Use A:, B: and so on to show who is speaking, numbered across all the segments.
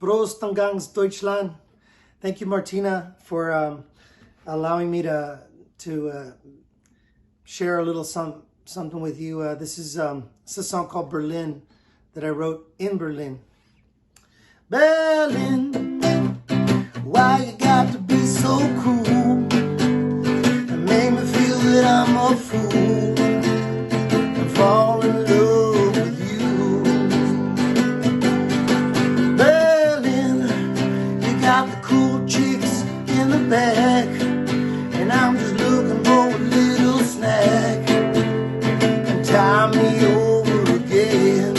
A: Prost und ganz Deutschland. Thank you, Martina, for allowing me to share a little something with you. This is a song called Berlin that I wrote in Berlin. Berlin, why you got to be so cruel and make me feel that I'm a fool and fall in love with you. Berlin, you got the cool chicks in the back, and I'm just looking for a little snack and tie me over again.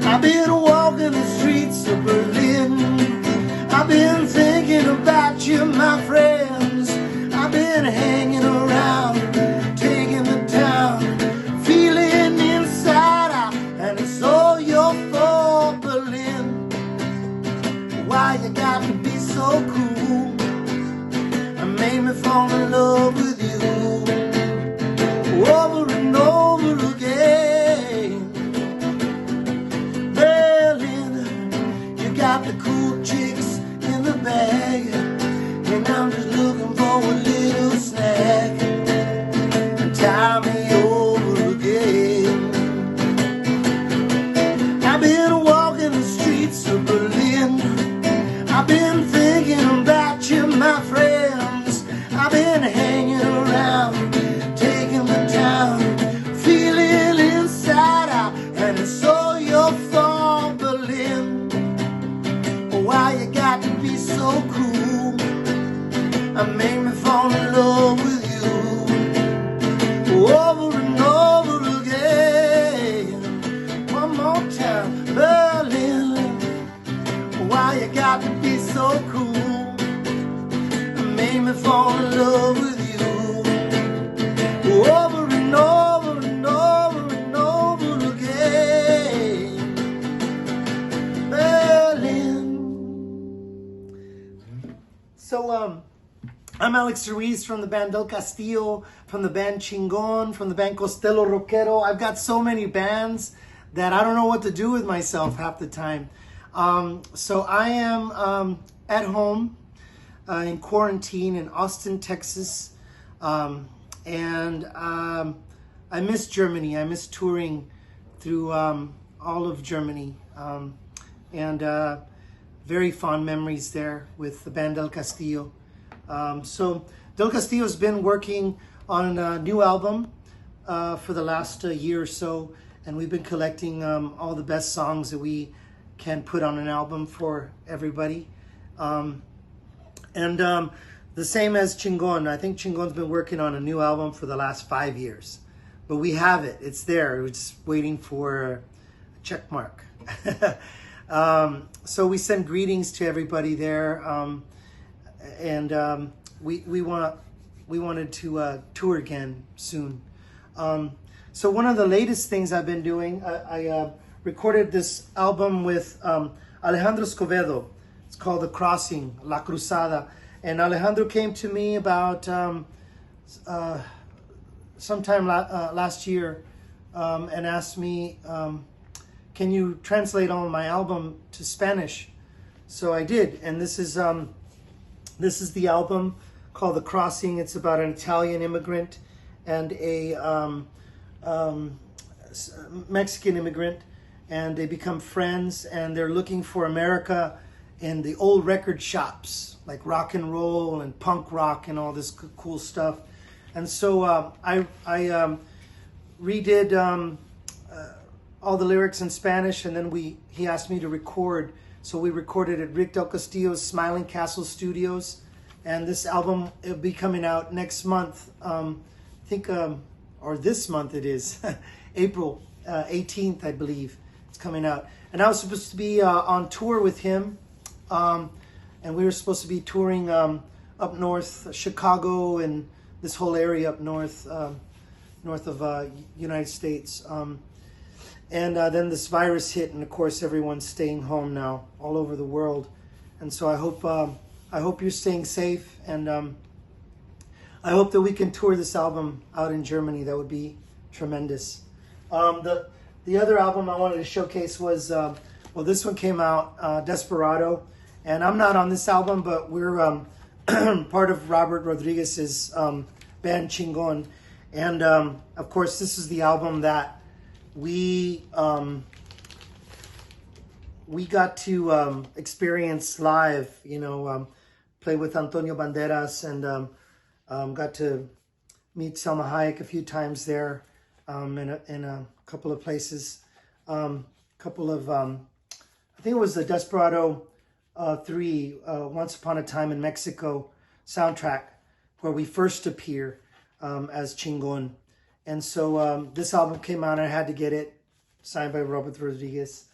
A: I've been walking the streets of Berlin. I've been thinking about you, my friends. I've been hanging around, taking the town, feeling inside out, and it's all your fault, Berlin. Why you got to be so cruel and made me fall in love with you over and over again. Berlin, you got the cool chicks in the bag, and I'm just looking for a little snack and tie me over again. I've been walking the streets of Berlin. I've been thinking about you, my friends. I've been hanging around, taking the town, feeling inside out, and it's all your fault, Berlin. Why you got to be so cruel and make me fall in love with you over and over again. One more time, Berlin. Why you got to be so cruel and make me fall in love with you over and over and over and over again. Berlin. So I'm Alex Ruiz from the band Del Castillo, from the band Chingon, from the band Costello Rockero. I've got so many bands that I don't know what to do with myself half the time. So I am at home in quarantine in Austin, Texas, and I miss Germany. I miss touring through all of Germany, and very fond memories there with the band Del Castillo. So Del Castillo's been working on a new album for the last year or so, and we've been collecting all the best songs that we can put on an album for everybody. The same as Chingon. I think Chingon's been working on a new album for the last 5 years. But we have it. It's there. We're just waiting for a check mark. So we send greetings to everybody there. We wanted to tour again soon. So one of the latest things I've been doing, I recorded this album with Alejandro Escovedo. It's called The Crossing, La Cruzada. And Alejandro came to me about sometime last year and asked me, can you translate all of my album to Spanish? So I did, and this is the album called The Crossing. It's about an Italian immigrant and a Mexican immigrant, and they become friends, and they're looking for America in the old record shops, like rock and roll and punk rock and all this cool stuff. And so I redid all the lyrics in Spanish, and then he asked me to record. So we recorded at Rick Del Castillo's Smiling Castle Studios, and this album will be coming out next month. I think, or this month it is, April 18th, I believe. It's coming out. And I was supposed to be on tour with him, and we were supposed to be touring up north, Chicago, and this whole area up north, north of United States. And then this virus hit, and of course everyone's staying home now all over the world. And so I hope you're staying safe, and I hope that we can tour this album out in Germany. That would be tremendous. The other album I wanted to showcase was Well, this one came out, Desperado, and I'm not on this album, but we're part of Robert Rodriguez's band Chingon, and of course this is the album that we got to experience live, you know, play with Antonio Banderas, and got to meet Selma Hayek a few times there, in a couple of places. I think it was the Desperado 3, Once Upon a Time in Mexico soundtrack, where we first appear as Chingon. And so this album came out and I had to get it signed by Robert Rodriguez.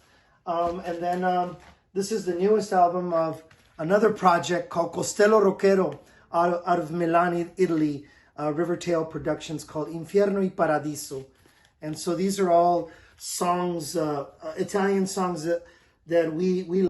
A: And then this is the newest album of another project called Costello Rockero out of Milan, Italy, Rivertail Productions, called Infierno y Paradiso. And so these are all songs, Italian songs that we